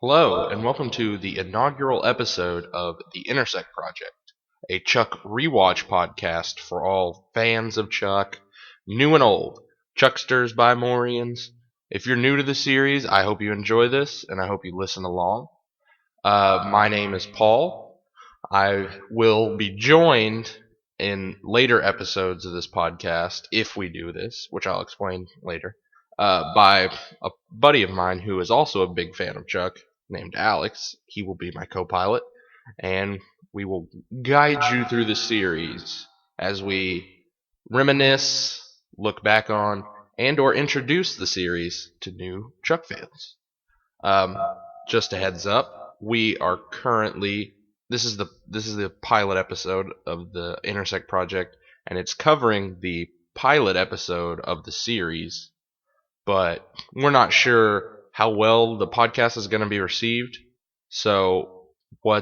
Hello, and welcome to the inaugural episode of the Intersect Project, a Chuck rewatch podcast for all fans of Chuck, new and old, Chucksters by Morians. If you're new to the series, I hope you enjoy this, and I hope you listen along. My name is Paul. I will be joined in later episodes of this podcast, if we do this, which I'll explain later, by a buddy of mine who is also a big fan of Chuck, named Alex. He will be my co-pilot, and we will guide you through the series as we reminisce, look back on, and or introduce the series to new Chuck fans. Um, just a heads up, we are currently this is the pilot episode of the Intersect project, and it's covering the pilot episode of the series, but we're not sure how well the podcast is going to be received. So I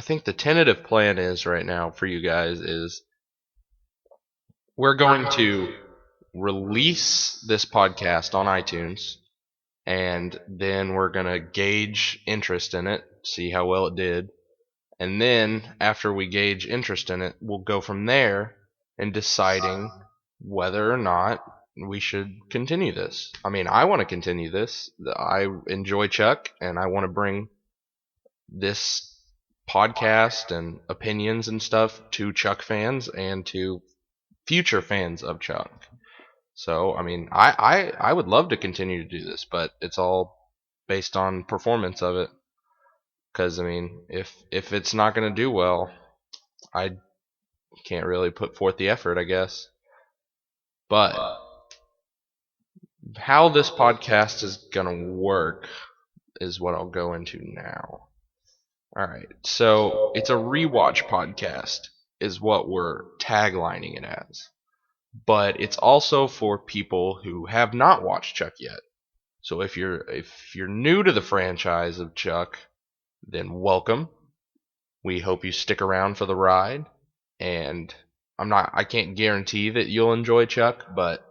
think the tentative plan is right now for you guys is we're going to release this podcast on iTunes, and then we're going to gauge interest in it, see how well it did. And then after we gauge interest in it, we'll go from there in deciding whether or not we should continue this. I mean, I want to continue this. I enjoy Chuck, and I want to bring this podcast and opinions and stuff to Chuck fans and to future fans of Chuck. So, I mean, I would love to continue to do this, but it's all based on performance of it. Because, I mean, if it's not going to do well, I can't really put forth the effort, I guess. But how this podcast is going to work is what I'll go into now. Alright, so it's a rewatch podcast, is what we're taglining it as. But it's also for people who have not watched Chuck yet. So if you're new to the franchise of Chuck, then welcome. We hope you stick around for the ride. And I can't guarantee that you'll enjoy Chuck, but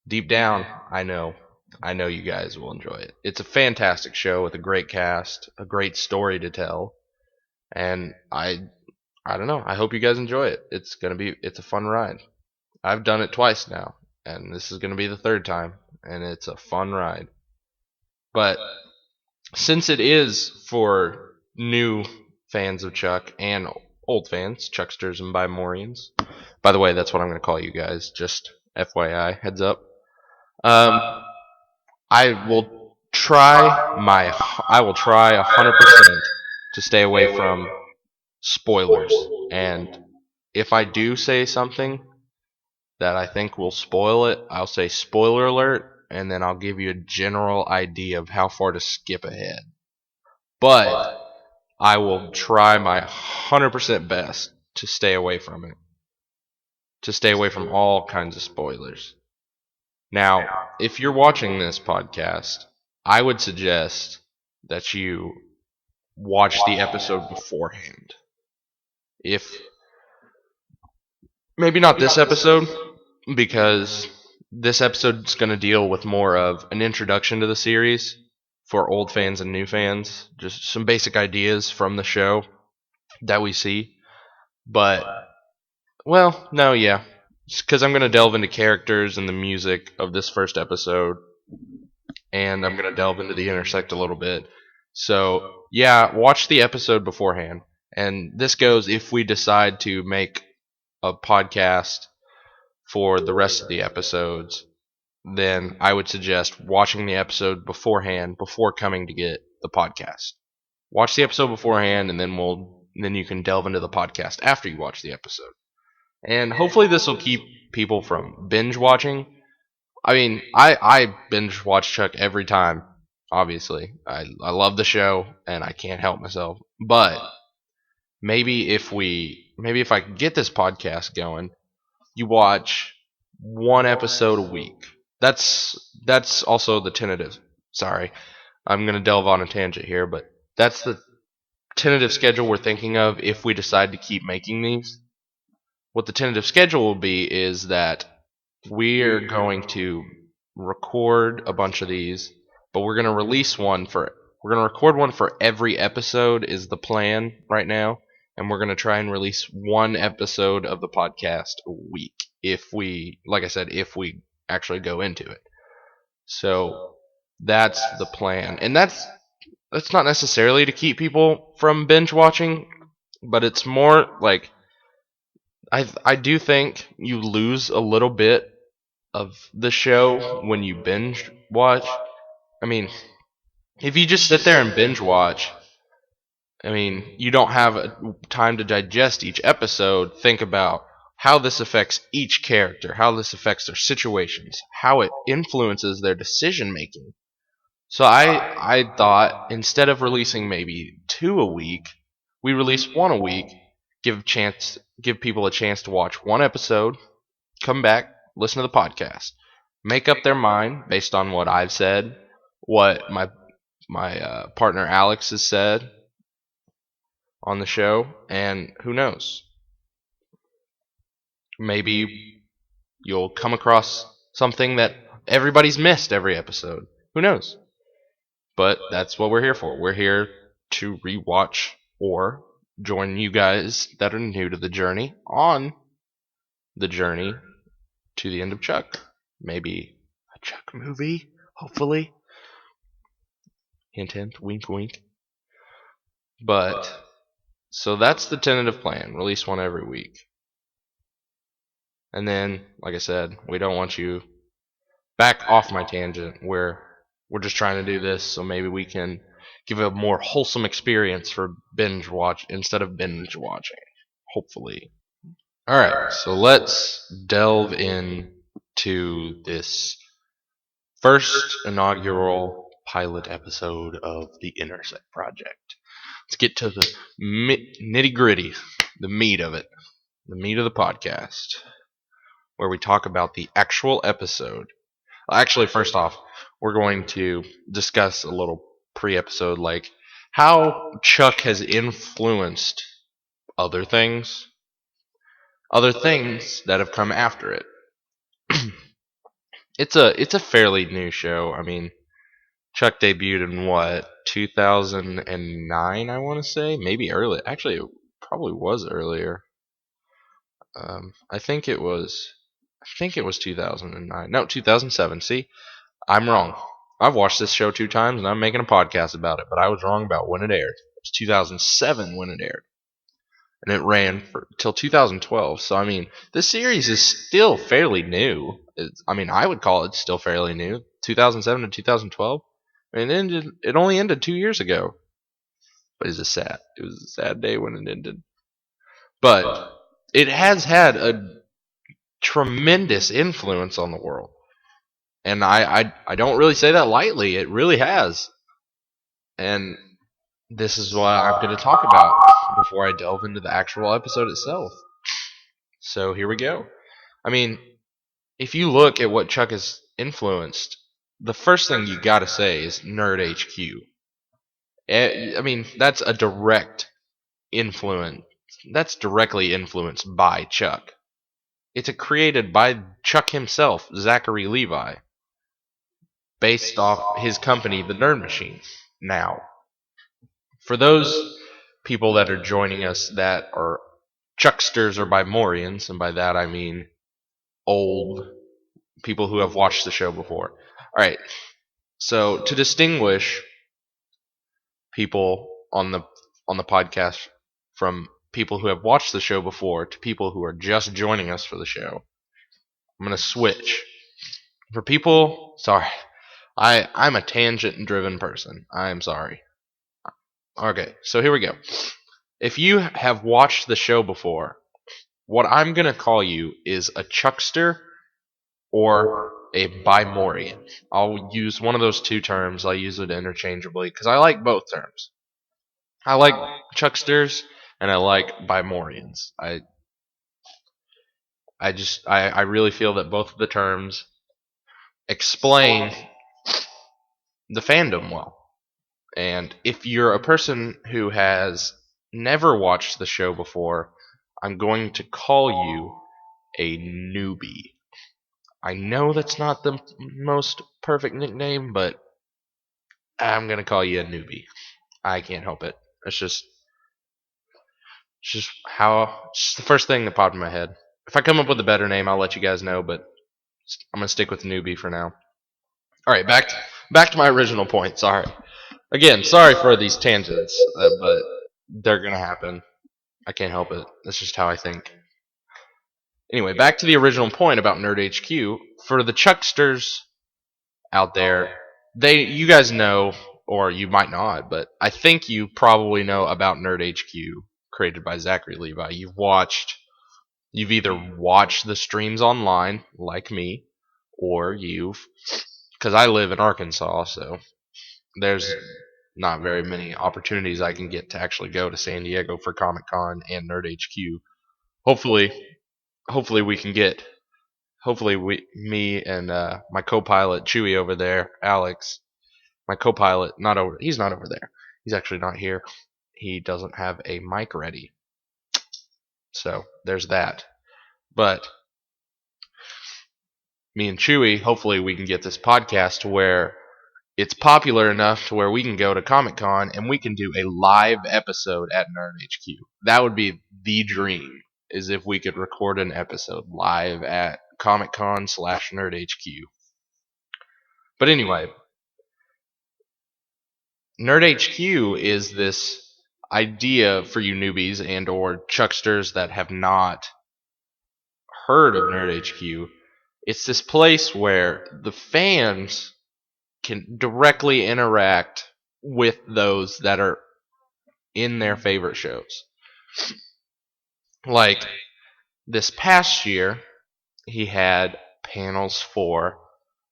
deep down, I know you guys will enjoy it. It's a fantastic show with a great cast, a great story to tell, and I don't know. I hope you guys enjoy it. It's a fun ride. I've done it twice now, and this is gonna be the third time, and it's a fun ride. But since it is for new fans of Chuck and old fans, Chucksters and Bimorians. By the way, that's what I'm going to call you guys. Just FYI, heads up. I will try 100% to stay away from spoilers. And if I do say something that I think will spoil it, I'll say spoiler alert, and then I'll give you a general idea of how far to skip ahead. But I will try my 100% best to stay away from it. To stay away from all kinds of spoilers. Now, if you're watching this podcast, I would suggest that you watch the episode beforehand. Maybe not this episode, because this episode's going to deal with more of an introduction to the series for old fans and new fans. Just some basic ideas from the show that we see. But, well, no, yeah. Because I'm going to delve into characters and the music of this first episode. And I'm going to delve into the Intersect a little bit. So, yeah, watch the episode beforehand. And this goes if we decide to make a podcast for the rest of the episodes, then I would suggest watching the episode beforehand before coming to get the podcast. Watch the episode beforehand, and then you can delve into the podcast after you watch the episode. And hopefully this will keep people from binge watching. I mean, I binge watch Chuck every time, obviously. I love the show, and I can't help myself. But maybe if I can get this podcast going, you watch one episode a week. That's also the tentative. Sorry, I'm going to delve on a tangent here, but that's the tentative schedule we're thinking of if we decide to keep making these. What the tentative schedule will be is that we're going to record a bunch of these, but we're going to release one for We're gonna record one for every episode is the plan right now, and we're gonna try and release one episode of the podcast a week if we, like I said, if we actually go into it. So that's the plan, and that's not necessarily to keep people from binge watching, but it's more like I do think you lose a little bit of the show when you binge watch. I mean, if you just sit there and binge watch, I mean, you don't have time to digest each episode, think about how this affects each character, how this affects their situations, how it influences their decision making. So I thought instead of releasing maybe 2 a week, we release 1 a week, give people a chance to watch 1 episode, come back, listen to the podcast, make up their mind based on what I've said, what my partner Alex has said on the show, and who knows, maybe you'll come across something that everybody's missed every episode. Who knows? But that's what we're here for. We're here to rewatch or join you guys that are new to the journey on the journey to the end of Chuck. Maybe a Chuck movie, hopefully. Hint, hint, wink, wink. But, so that's the tentative plan. Release one every week. And then, like I said, we don't want you back off my tangent. We're just trying to do this so maybe we can give a more wholesome experience for binge watch instead of binge watching. Hopefully. Alright, so let's delve into this first inaugural pilot episode of the Intersect project. Let's get to the nitty gritty, the meat of it, the meat of the podcast, where we talk about the actual episode. Actually, first off, we're going to discuss a little pre-episode, like how Chuck has influenced other things that have come after it. It's a fairly new show. I mean, Chuck debuted in what, 2009? I want to say, maybe early. Actually, it probably was earlier. I think it was 2009. No, 2007. See, I'm wrong. I've watched this show 2 times and I'm making a podcast about it, but I was wrong about when it aired. It was 2007 when it aired. And it ran till 2012. So I mean, this series is still fairly new. I would call it still fairly new. 2007 to 2012. I mean, it only ended 2 years ago. But it was a sad day when it ended. But it has had a tremendous influence on the world. And I don't really say that lightly. It really has. And this is what I'm going to talk about before I delve into the actual episode itself. So here we go. I mean, if you look at what Chuck has influenced, the first thing you got to say is Nerd HQ. I mean, that's a direct influence. That's directly influenced by Chuck. It's created by Chuck himself, Zachary Levi, based off his company, the Nerd Machine. Now, for those people that are joining us that are Chucksters or Bimorians, and by that I mean old people who have watched the show before. Alright, so to distinguish people on the podcast from people who have watched the show before to people who are just joining us for the show, I'm going to switch. For people, sorry, I'm a tangent-driven person. I'm sorry. Okay, so here we go. If you have watched the show before, what I'm going to call you is a Chuckster or a Bimorian. I'll use one of those 2 terms. I'll use it interchangeably because I like both terms. I like Chucksters and I like Bimorians. I really feel that both of the terms explain the fandom well. And if you're a person who has never watched the show before, I'm going to call you a newbie. I know that's not the most perfect nickname, but I'm gonna call you a newbie. I can't help it. It's just how. It's just the first thing that popped in my head. If I come up with a better name, I'll let you guys know. But I'm gonna stick with newbie for now. All right, back to my original point. Sorry. Again, sorry for these tangents, but they're gonna happen. I can't help it. That's just how I think. Anyway, back to the original point about Nerd HQ. For the Chucksters out there, you guys know, or you might not, but I think you probably know about Nerd HQ, created by Zachary Levi. You've either watched the streams online, like me, or because I live in Arkansas, so there's not very many opportunities I can get to actually go to San Diego for Comic Con and Nerd HQ. Hopefully, hopefully we can get. Hopefully, me and my co-pilot Chewy over there, Alex, my co-pilot, he's not over there. He's actually not here. He doesn't have a mic ready. So there's that. But me and Chewy, hopefully we can get this podcast to where it's popular enough to where we can go to Comic Con and we can do a live episode at Nerd HQ. That would be the dream, is if we could record an episode live at Comic Con / Nerd HQ. But anyway, Nerd HQ is this idea for you newbies and or chucksters that have not heard of Nerd HQ. It's this place where the fans can directly interact with those that are in their favorite shows. Like this past year, he had panels for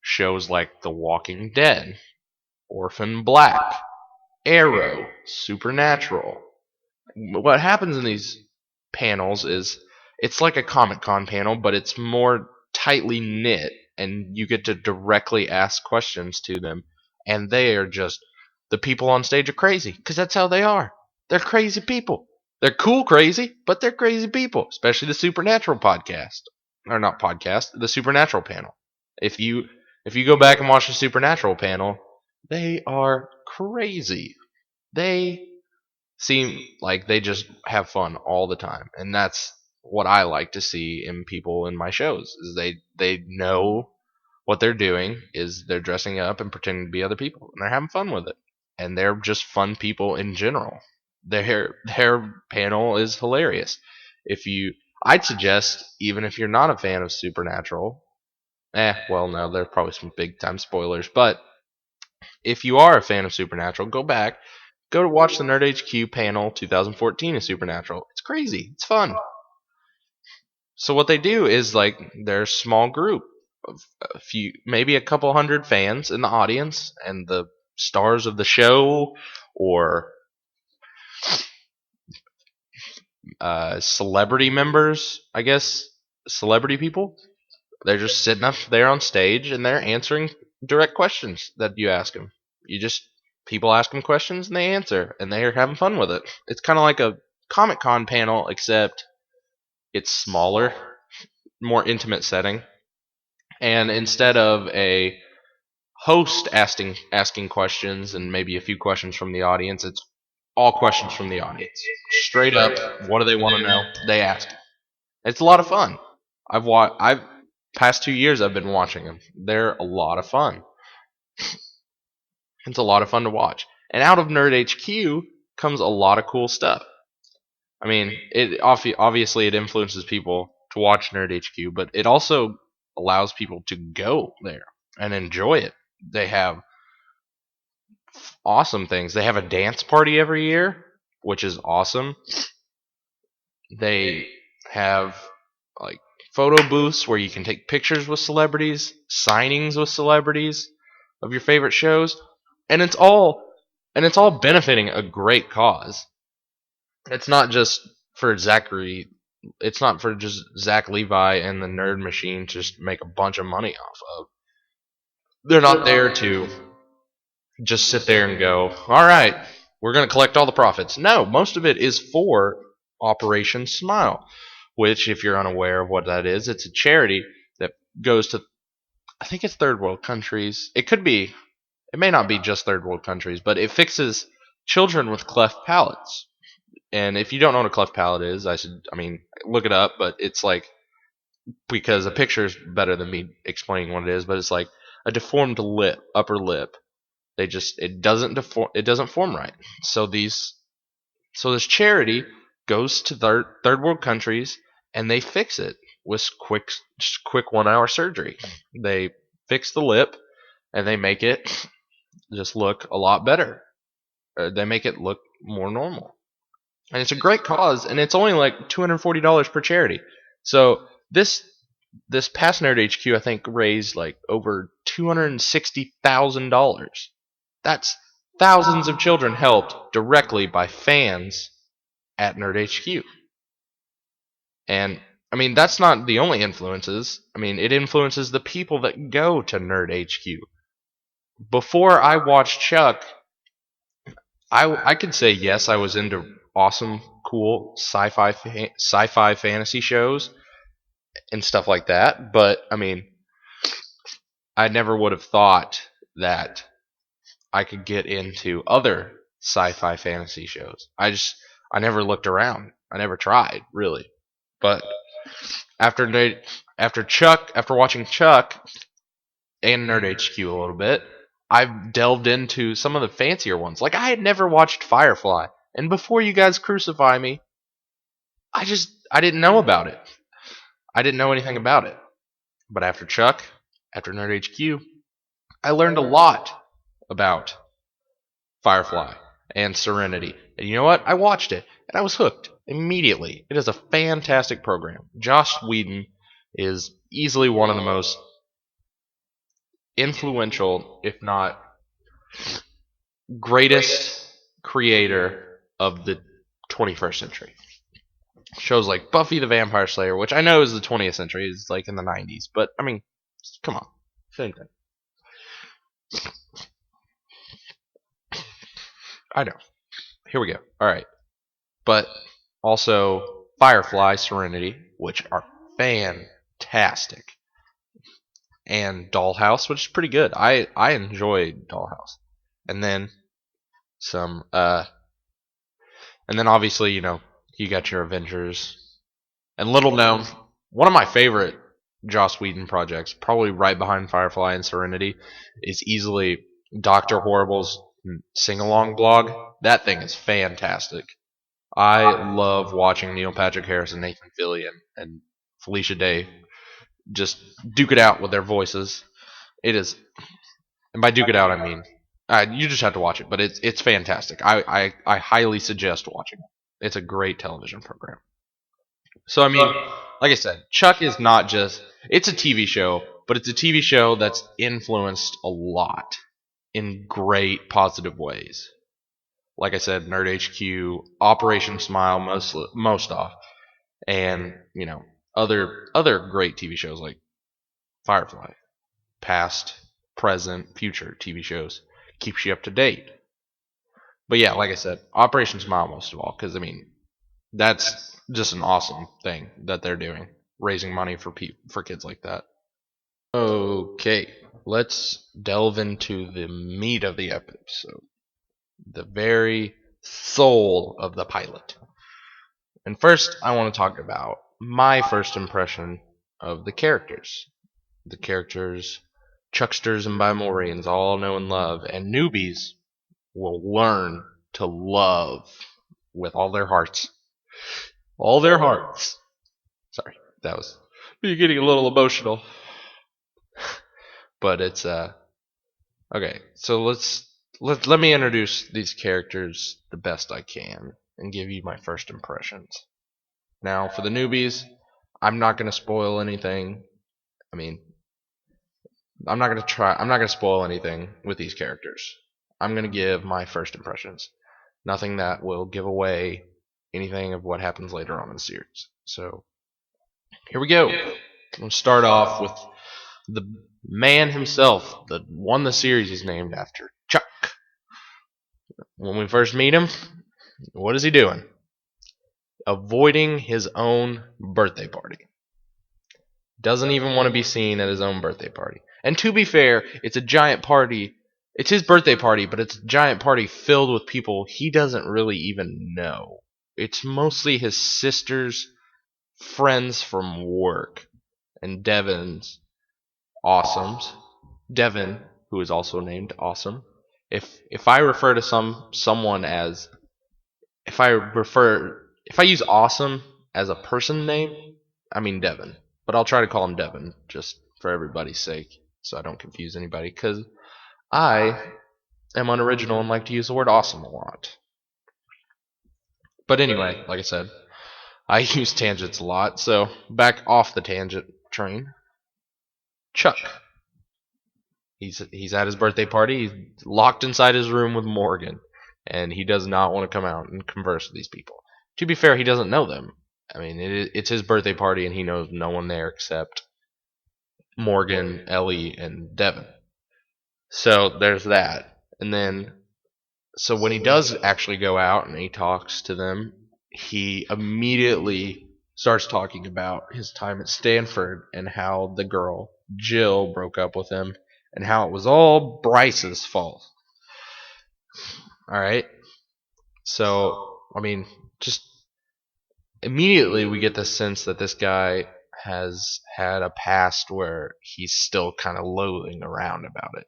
shows like The Walking Dead, Orphan Black, Arrow, Supernatural. What happens in these panels is it's like a Comic Con panel, but it's more tightly knit, and you get to directly ask questions to them, and they are just the people on stage are crazy because that's how they are. They're crazy people. They're cool crazy, but they're crazy people, especially the Supernatural podcast. Or not podcast, the Supernatural panel. If you go back and watch the Supernatural panel, they are crazy. They seem like they just have fun all the time, and that's what I like to see in people in my shows. Is they know what they're doing is they're dressing up and pretending to be other people, and they're having fun with it, and they're just fun people in general. Their panel is hilarious. I'd suggest, even if you're not a fan of Supernatural, well, no, there's probably some big time spoilers, but if you are a fan of Supernatural, go to watch the Nerd HQ panel 2014 of Supernatural. It's crazy. It's fun. So what they do is like they're a small group of a few, maybe a couple hundred fans in the audience, and the stars of the show or celebrity members, I guess, celebrity people. They're just sitting up there on stage and they're answering direct questions that you ask them. People ask them questions and they answer, and they're having fun with it. It's kind of like a Comic Con panel, except it's smaller, more intimate setting. And instead of a host asking questions and maybe a few questions from the audience, it's all questions from the audience. Straight up, what do they want to know? They ask. It's a lot of fun. I've past 2 years I've been watching them. They're a lot of fun. It's a lot of fun to watch. And out of Nerd HQ comes a lot of cool stuff. I mean, it obviously it influences people to watch Nerd HQ, but it also allows people to go there and enjoy it. They have awesome things. They have a dance party every year, which is awesome. They have like photo booths where you can take pictures with celebrities, signings with celebrities of your favorite shows, and it's all benefiting a great cause. It's not just for Zachary. It's not for just Zach Levi and the Nerd Machine to just make a bunch of money off of. They're not there to just sit there and go, all right, we're going to collect all the profits. No, most of it is for Operation Smile, which, if you're unaware of what that is, it's a charity that goes to, I think it's third world countries. It it may not be just third world countries, but it fixes children with cleft palates. And if you don't know what a cleft palate is, I mean, look it up. But it's like, because a picture is better than me explaining what it is. But it's like a deformed lip, upper lip. It doesn't form right. So this charity goes to third world countries and they fix it with quick 1 hour surgery. They fix the lip and they make it just look a lot better. They make it look more normal. And it's a great cause, and it's only like $240 per charity. So this past Nerd HQ, I think, raised like over $260,000. That's thousands of children helped directly by fans at Nerd HQ. And I mean, that's not the only influences. I mean, it influences the people that go to Nerd HQ. Before I watched Chuck, I could say yes, I was into awesome, cool sci-fi fantasy shows and stuff like that. But I mean, I never would have thought that I could get into other sci-fi fantasy shows. I never looked around. I never tried really. But after watching Chuck and Nerd HQ a little bit, I've delved into some of the fancier ones. Like, I had never watched Firefly, and before you guys crucify me, I didn't know about it. I didn't know anything about it. But after Chuck, after Nerd HQ, I learned a lot about Firefly and Serenity. And you know what? I watched it, and I was hooked immediately. It is a fantastic program. Joss Whedon is easily one of the most influential, if not greatest creator of the 21st century. Shows like Buffy the Vampire Slayer, which I know is the 20th century, is like in the 90s, but I mean, come on, same thing. I know. Here we go. All right, but also Firefly, Serenity, which are fantastic, and Dollhouse, which is pretty good. I enjoyed Dollhouse, and then some and then obviously, you know, you got your Avengers, and little known, one of my favorite Joss Whedon projects, probably right behind Firefly and Serenity, is easily Dr. Horrible's sing-along blog. That thing is fantastic. I love watching Neil Patrick Harris and Nathan Fillion and Felicia Day just duke it out with their voices. It is, and by duke it out I mean you just have to watch it, but it's fantastic. I highly suggest watching it. It's a great television program. So I mean, like I said, Chuck is not just, it's a TV show, but it's a TV show that's influenced a lot in great positive ways. Like I said, Nerd HQ, Operation Smile, most off, and you know, other great TV shows like Firefly, past, present, future TV shows, keeps you up to date. But yeah, like I said, Operation Smile most of all, because I mean, that's just an awesome thing that they're doing, raising money for kids like that. Okay, let's delve into the meat of the episode, the very soul of the pilot. And first, I want to talk about my first impression of the characters. The characters, Chucksters and Bimorians all know and love, and newbies will learn to love with all their hearts. All their hearts. Sorry, that was me getting a little emotional. But it's okay. So let me introduce these characters the best I can and give you my first impressions. Now, for the newbies, I'm not going to spoil anything. I mean, I'm not going to spoil anything with these characters. I'm going to give my first impressions. Nothing that will give away anything of what happens later on in the series. So, here we go. We'll start off with the man himself, the one the series is named after, Chuck. When we first meet him, what is he doing? Avoiding his own birthday party. Doesn't even want to be seen at his own birthday party. And to be fair, it's a giant party It's his birthday party, but it's a giant party filled with people he doesn't really even know. It's mostly his sister's friends from work and Awesome's Devin, who is also named Awesome. If I refer to someone as if I use Awesome as a person name, I mean Devin. But I'll try to call him Devin just for everybody's sake, so I don't confuse anybody. Because I am unoriginal and like to use the word awesome a lot. But anyway, like I said, I use tangents a lot, so back off the tangent train. Chuck. He's at his birthday party. He's locked inside his room with Morgan, and he does not want to come out and converse with these people. To be fair, he doesn't know them. I mean, it's his birthday party, and he knows no one there except Morgan, Ellie, and Devin. So there's that. And then, so when he does actually go out and he talks to them, he immediately starts talking about his time at Stanford and how the girl, Jill, broke up with him and how it was all Bryce's fault. All right. So, I mean, just immediately we get the sense that this guy has had a past where he's still kind of loathing around about it.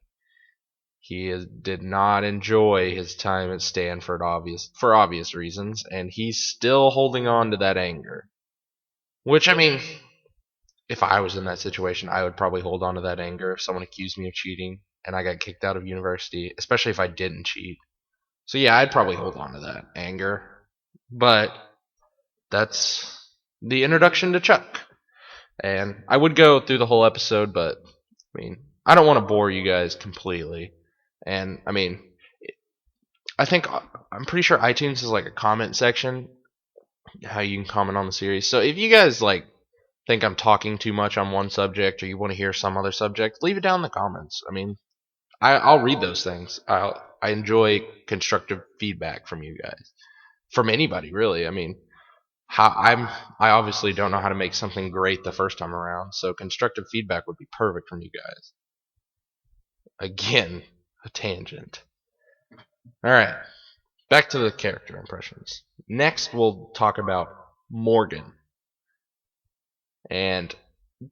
Did not enjoy his time at Stanford for obvious reasons, and he's still holding on to that anger. Which, I mean, if I was in that situation, I would probably hold on to that anger if someone accused me of cheating and I got kicked out of university, especially if I didn't cheat. So yeah, I'd probably hold on to that anger. But that's the introduction to Chuck. And I would go through the whole episode, but I mean, I don't want to bore you guys completely. And I mean, I'm pretty sure iTunes is like a comment section, how you can comment on the series. So if you guys like think I'm talking too much on one subject or you want to hear some other subject, leave it down in the comments. I mean, I'll read those things. I enjoy constructive feedback from you guys, from anybody really. I mean, I obviously don't know how to make something great the first time around, so constructive feedback would be perfect from you guys. Again, a tangent. All right, back to the character impressions. Next, we'll talk about Morgan. And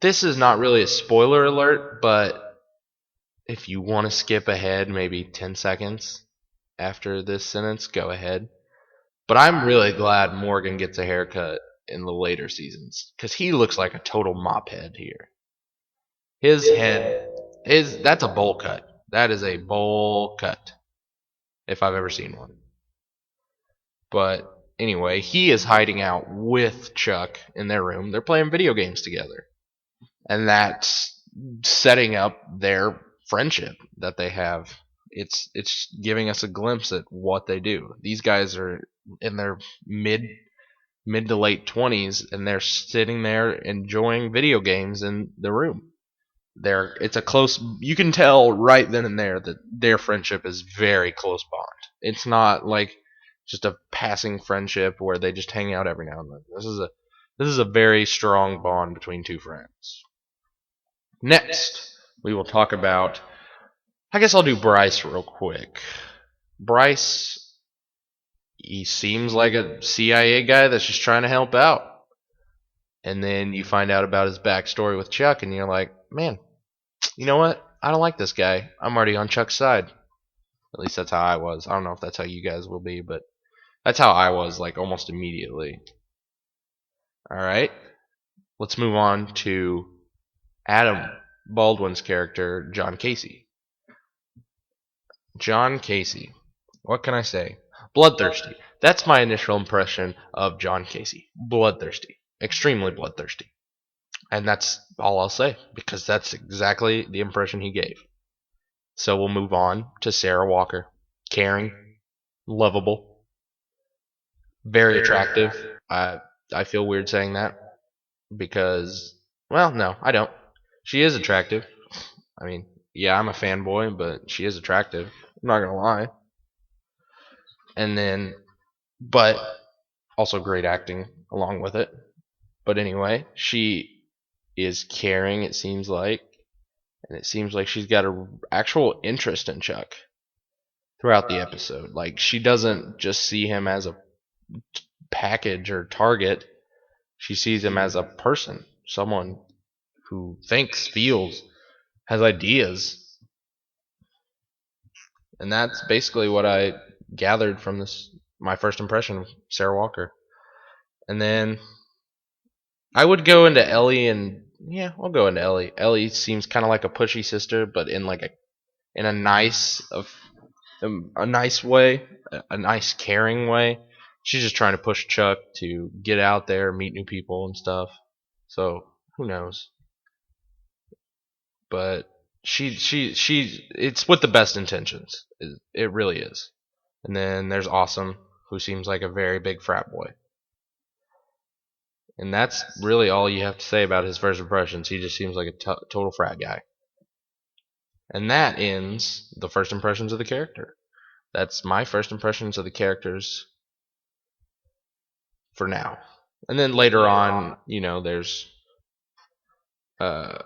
this is not really a spoiler alert, but if you want to skip ahead maybe 10 seconds after this sentence, go ahead. But I'm really glad Morgan gets a haircut in the later seasons because he looks like a total mop head here. His head that's a bowl cut. That is a bowl cut if I've ever seen one. But anyway, he is hiding out with Chuck in their room. They're playing video games together. And that's setting up their friendship that they have. It's giving us a glimpse at what they do. These guys are in their mid to late 20s and they're sitting there enjoying video games in the room. It's a close, you can tell right then and there that their friendship is very close bond. It's not like just a passing friendship where they just hang out every now and then. This is a very strong bond between two friends. Next, we will talk about, I guess I'll do Bryce real quick. Bryce, he seems like a CIA guy that's just trying to help out. And then you find out about his backstory with Chuck, and you're like, man, you know what? I don't like this guy. I'm already on Chuck's side. At least that's how I was. I don't know if that's how you guys will be, but that's how I was, like, almost immediately. Alright, let's move on to Adam Baldwin's character, John Casey. John Casey. What can I say? Bloodthirsty. That's my initial impression of John Casey. Bloodthirsty. Extremely bloodthirsty. And that's all I'll say, because that's exactly the impression he gave. So we'll move on to Sarah Walker. Caring. Lovable. Very attractive. I feel weird saying that because, well, no, I don't. She is attractive. I mean, yeah, I'm a fanboy, but she is attractive. I'm not gonna lie. And then, but also great acting along with it. But anyway, she is caring, it seems like, and it seems like she's got an actual interest in Chuck. throughout the episode. Like, she doesn't just see him as a package or target, she sees him as a person, someone who thinks, feels, has ideas. And that's basically what I gathered from this, my first impression of Sarah Walker. And then I would go into Ellie, and yeah, I'll go into Ellie. Ellie seems kind of like a pushy sister, but in like a nice a nice way, a nice caring way. She's just trying to push Chuck to get out there, meet new people and stuff. So who knows? But she it's with the best intentions. It really is. And then there's Awesome, who seems like a very big frat boy. And that's really all you have to say about his first impressions. He just seems like a total frat guy. And that ends the first impressions of the character. That's my first impressions of the characters for now. And then later on, there's uh,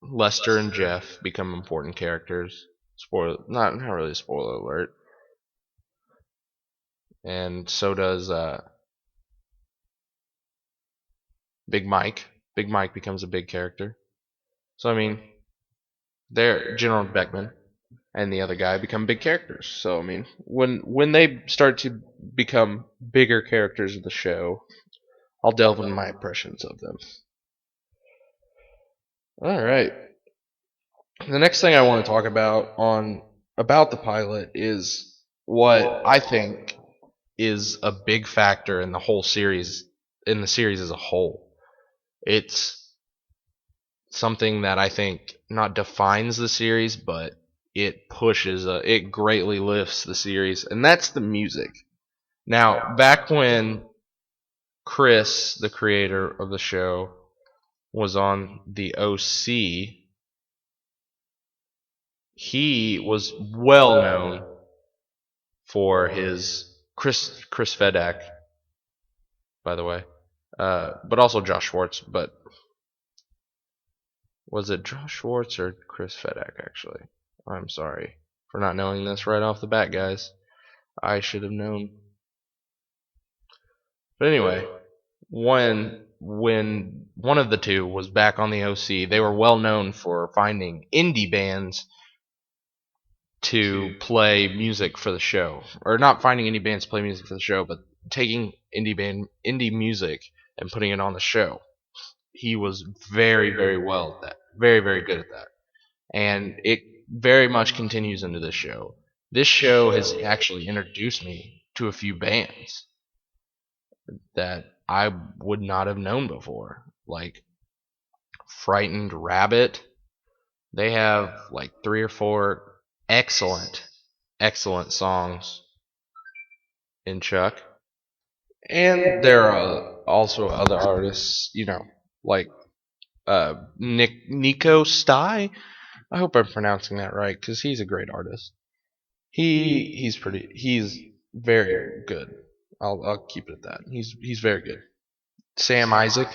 Lester and Jeff become important characters. Spoiler, not really a spoiler alert. And so does Big Mike. Big Mike becomes a big character. So I mean, they're General Beckman and the other guy become big characters. So I mean, when they start to become bigger characters of the show, I'll delve into my impressions of them. All right. The next thing I want to talk about the pilot is what I think is a big factor in the whole series, in the series as a whole. It's something that I think not defines the series, but it it greatly lifts the series, and that's the music. Now, back when Chris, the creator of the show, was on the OC, he was well known for his Chris Fedak, by the way, but also Josh Schwartz. But was it Josh Schwartz or Chris Fedak? Actually, I'm sorry for not knowing this right off the bat, guys. I should have known. But anyway, when one of the two was back on the OC, they were well known for finding indie bands to play music for the show, or not finding any bands to play music for the show, but taking indie music and putting it on the show. He was very well at that, very good at that, and it very much continues into this show. This show has actually introduced me to a few bands that I would not have known before, like Frightened Rabbit. They have like 3 or 4 excellent songs in Chuck. And there are also other artists, like Nico Sty. I hope I'm pronouncing that right, because he's a great artist. He's very good. I'll keep it at that. He's very good. Sam Isaac,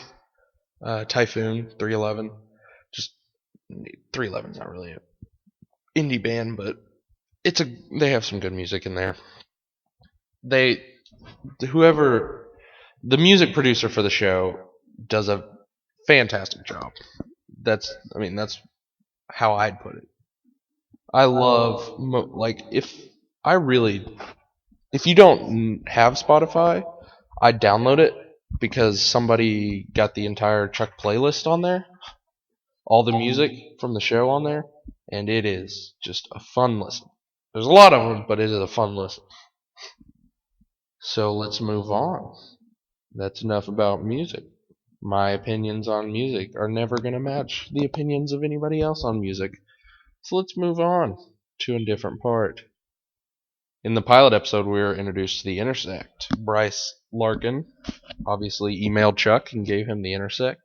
Typhoon, 311. Just 311's not really an indie band, but they have some good music in there. Whoever the music producer for the show does a fantastic job. That's how I'd put it. I love like if you don't have Spotify, I'd download it because somebody got the entire Chuck playlist on there, all the music from the show on there, and it is just a fun listen. There's a lot of them, but it is a fun listen. So let's move on. That's enough about music. My opinions on music are never going to match the opinions of anybody else on music. So let's move on to a different part. In the pilot episode, we were introduced to the Intersect. Bryce Larkin obviously emailed Chuck and gave him the Intersect.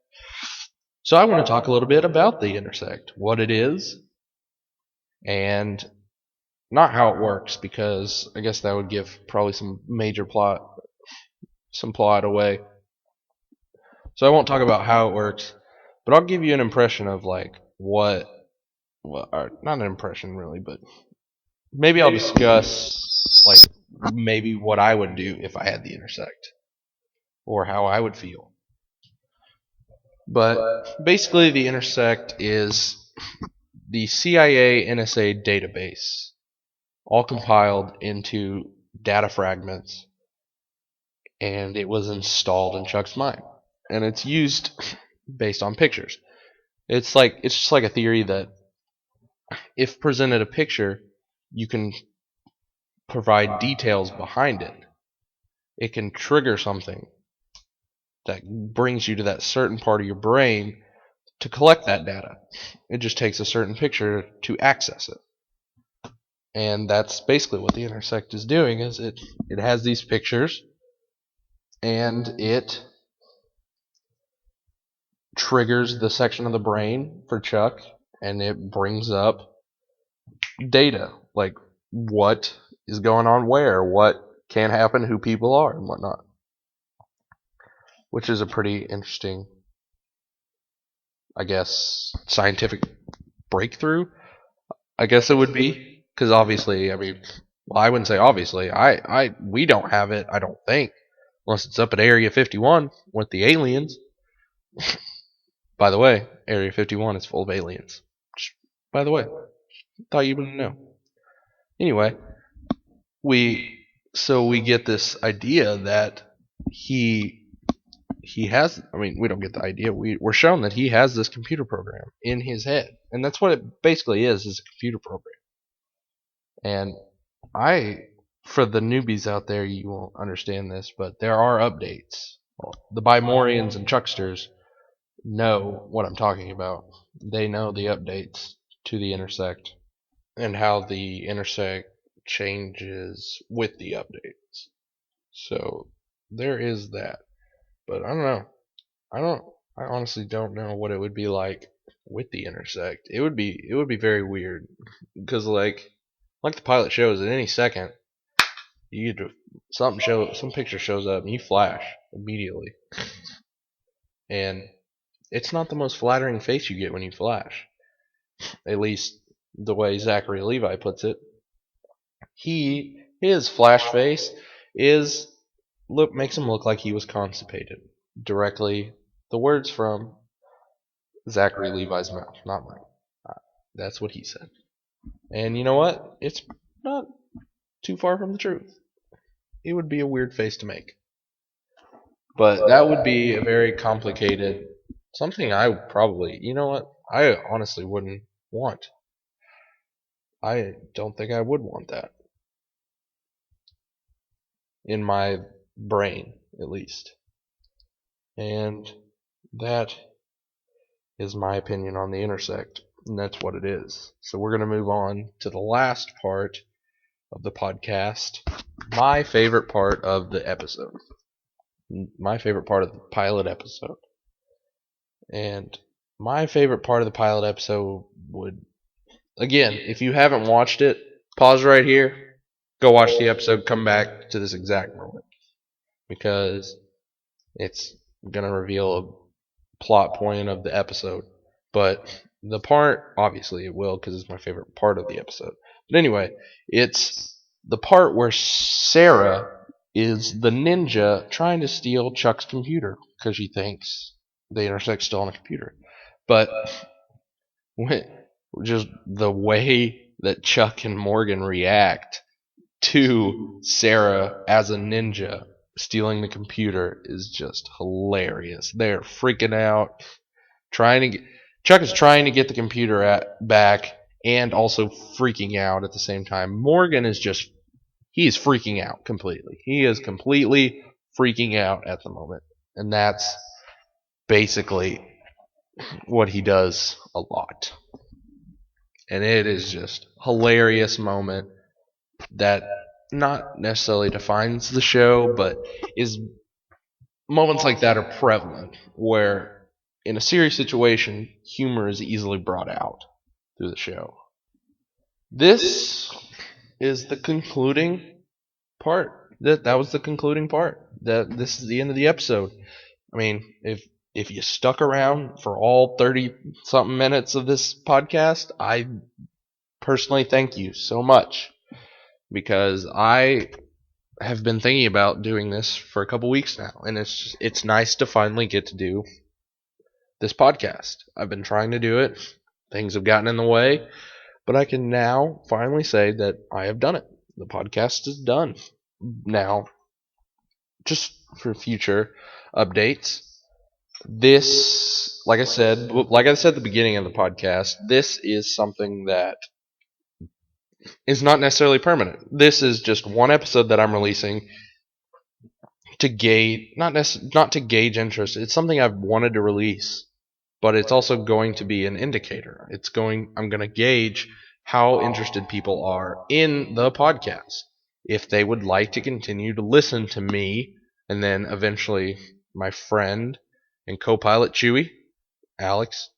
So I want to talk a little bit about the Intersect, what it is, and not how it works, because I guess that would give probably some plot away. So I won't talk about how it works, but I'll give you an impression of like not an impression really, but maybe I'll discuss like maybe what I would do if I had the Intersect or how I would feel. But basically, the Intersect is the CIA NSA database, all compiled into data fragments, and it was installed in Chuck's mind. And it's used based on pictures. It's just like a theory that if presented a picture, you can provide details behind it. It can trigger something that brings you to that certain part of your brain to collect that data. It just takes a certain picture to access it. And that's basically what the Intersect is doing is it has these pictures and it triggers the section of the brain for Chuck and it brings up data like what is going on where, what can happen, who people are and whatnot. Which is a pretty interesting, I guess, scientific breakthrough. I guess it would be because obviously, I mean, well, I wouldn't say obviously. We don't have it. I don't think, unless it's up at Area 51 with the aliens. By the way, Area 51 is full of aliens. By the way, thought you wouldn't know. Anyway, we get this idea that he has, I mean, we don't get the idea. We're shown that he has this computer program in his head. And that's what it basically is a computer program. And for the newbies out there, you won't understand this, but there are updates. The Bimorians and Chucksters know what I'm talking about. They know the updates to the Intersect and how the Intersect changes with the updates. So there is that. But I don't know. I honestly don't know what it would be like with the Intersect. It would be very weird because like the pilot shows, at any second you get some picture shows up and you flash immediately, and it's not the most flattering face you get when you flash. At least the way Zachary Levi puts it. His flash face makes him look like he was constipated. Directly, the words from Zachary Levi's mouth, not mine. That's what he said. And you know what? It's not too far from the truth. It would be a weird face to make. But that would be a very complicated something I would probably, you know what? I honestly wouldn't want. I don't think I would want that. In my brain, at least. And that is my opinion on the Intersect. And that's what it is. So we're going to move on to the last part of the podcast. My favorite part of the episode. My favorite part of the pilot episode. And my favorite part of the pilot episode would, again, if you haven't watched it, pause right here, go watch the episode, come back to this exact moment. Because it's going to reveal a plot point of the episode. But the part, obviously it will because it's my favorite part of the episode. But anyway, it's the part where Sarah is the ninja trying to steal Chuck's computer because she thinks the Intersect's still on a computer. But just the way that Chuck and Morgan react to Sarah as a ninja stealing the computer is just hilarious. They're freaking out, Chuck is trying to get the computer back and also freaking out at the same time. Morgan is he is freaking out completely. He is completely freaking out at the moment. And that's basically what he does a lot. And it is just a hilarious moment that not necessarily defines the show, but is moments like that are prevalent where in a serious situation, humor is easily brought out through the show. This is the concluding part. That was the concluding part. This is the end of the episode. I mean, if you stuck around for all 30 something minutes of this podcast, I personally thank you so much. because I have been thinking about doing this for a couple weeks now, and it's nice to finally get to do this podcast. I've been trying to do it. Things have gotten in the way, but I can now finally say that I have done it. The podcast is done. Now, just for future updates, this, like I said at the beginning of the podcast, this is something that is not necessarily permanent. This is just one episode that I'm releasing to gauge, not to gauge interest. It's something I've wanted to release, but it's also going to be an indicator. I'm going to gauge how interested people are in the podcast. If they would like to continue to listen to me, and then eventually my friend and co-pilot Chewy, Alex,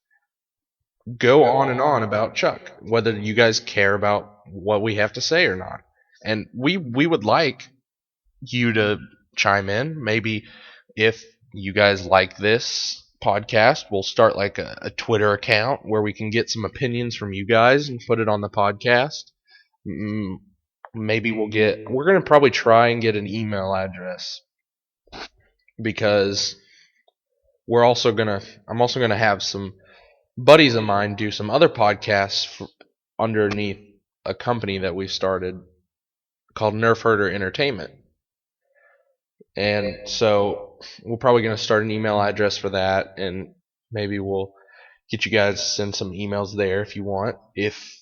go on and on about Chuck, whether you guys care about what we have to say or not. And we would like you to chime in. Maybe if you guys like this podcast, we'll start like a Twitter account where we can get some opinions from you guys and put it on the podcast. Maybe we're going to probably try and get an email address, because I'm also going to have some buddies of mine do some other podcasts underneath a company that we started called NerfHerder Entertainment. And so we're probably going to start an email address for that, and maybe we'll get you guys to send some emails there if you want.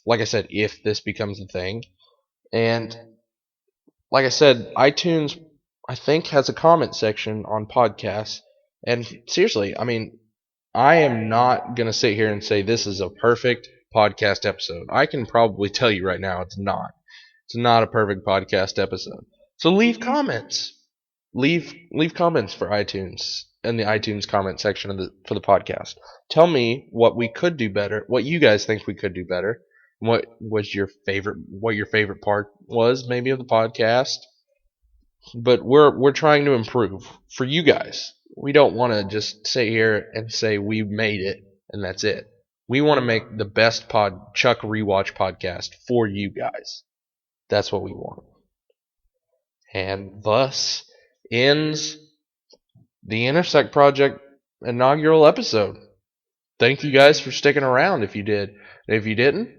Like I said, if this becomes a thing. And like I said, iTunes, I think, has a comment section on podcasts. And seriously, I mean, I am not going to sit here and say this is a perfect podcast episode. I can probably tell you right now it's not. It's not a perfect podcast episode. So leave comments. Leave comments for iTunes in the iTunes comment section for the podcast. Tell me what we could do better, what you guys think we could do better, what your favorite part was maybe of the podcast. But we're trying to improve for you guys. We don't want to just sit here and say we made it and that's it. We want to make the best Chuck Rewatch podcast for you guys. That's what we want. And thus ends the Intersect Project inaugural episode. Thank you guys for sticking around if you did. And if you didn't,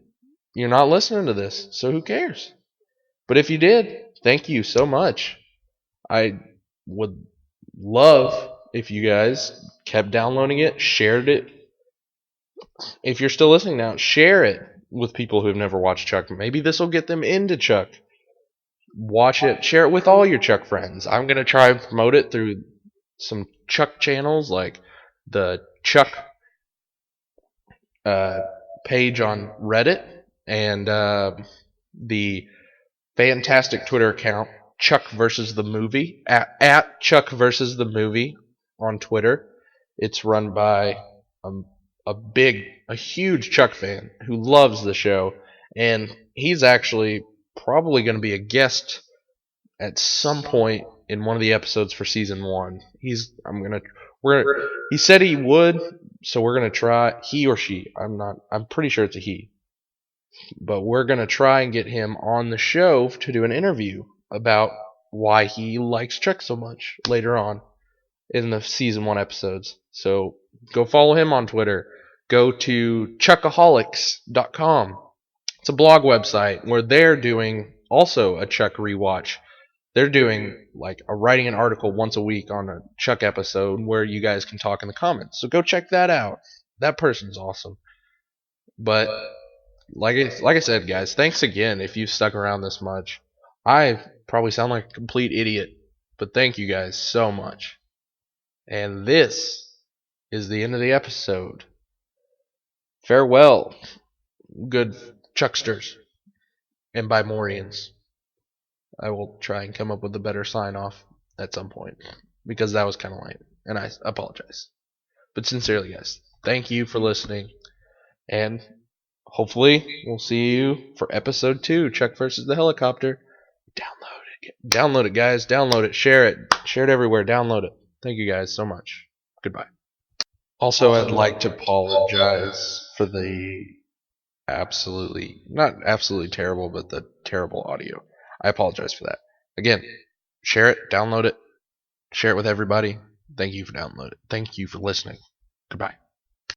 you're not listening to this, so who cares? But if you did, thank you so much. I would love if you guys kept downloading it, shared it. If you're still listening now, share it with people who've never watched Chuck. Maybe this will get them into Chuck. Watch it, share it with all your Chuck friends. I'm going to try and promote it through some Chuck channels, like the Chuck page on Reddit, and the fantastic Twitter account, Chuck versus the Movie, at Chuck versus the Movie on Twitter. It's run by a huge Chuck fan who loves the show, and he's actually probably going to be a guest at some point in one of the episodes for season 1. He said he would, so we're gonna try. He or she, I'm pretty sure it's a he, but we're gonna try and get him on the show to do an interview about why he likes Chuck so much later on in the season 1 episodes. So go follow him on Twitter. Go to chuckaholics.com. It's a blog website where they're doing also a Chuck rewatch. They're doing writing an article once a week on a Chuck episode where you guys can talk in the comments. So go check that out. That person's awesome. But like I said, guys, thanks again if you've stuck around this much. I probably sound like a complete idiot, but thank you guys so much. And this is the end of the episode. Farewell, good Chucksters and Bimorians. I will try and come up with a better sign off at some point, because that was kind of lame, and I apologize. But sincerely, guys, thank you for listening, and hopefully we'll see you for episode 2, Chuck versus the Helicopter. Download it, guys. Download it. Share it everywhere. Download it. Thank you guys so much. Goodbye. Also, I'd like to apologize for the not absolutely terrible, but the terrible audio. I apologize for that. Again, share it, download it, share it with everybody. Thank you for downloading. Thank you for listening. Goodbye.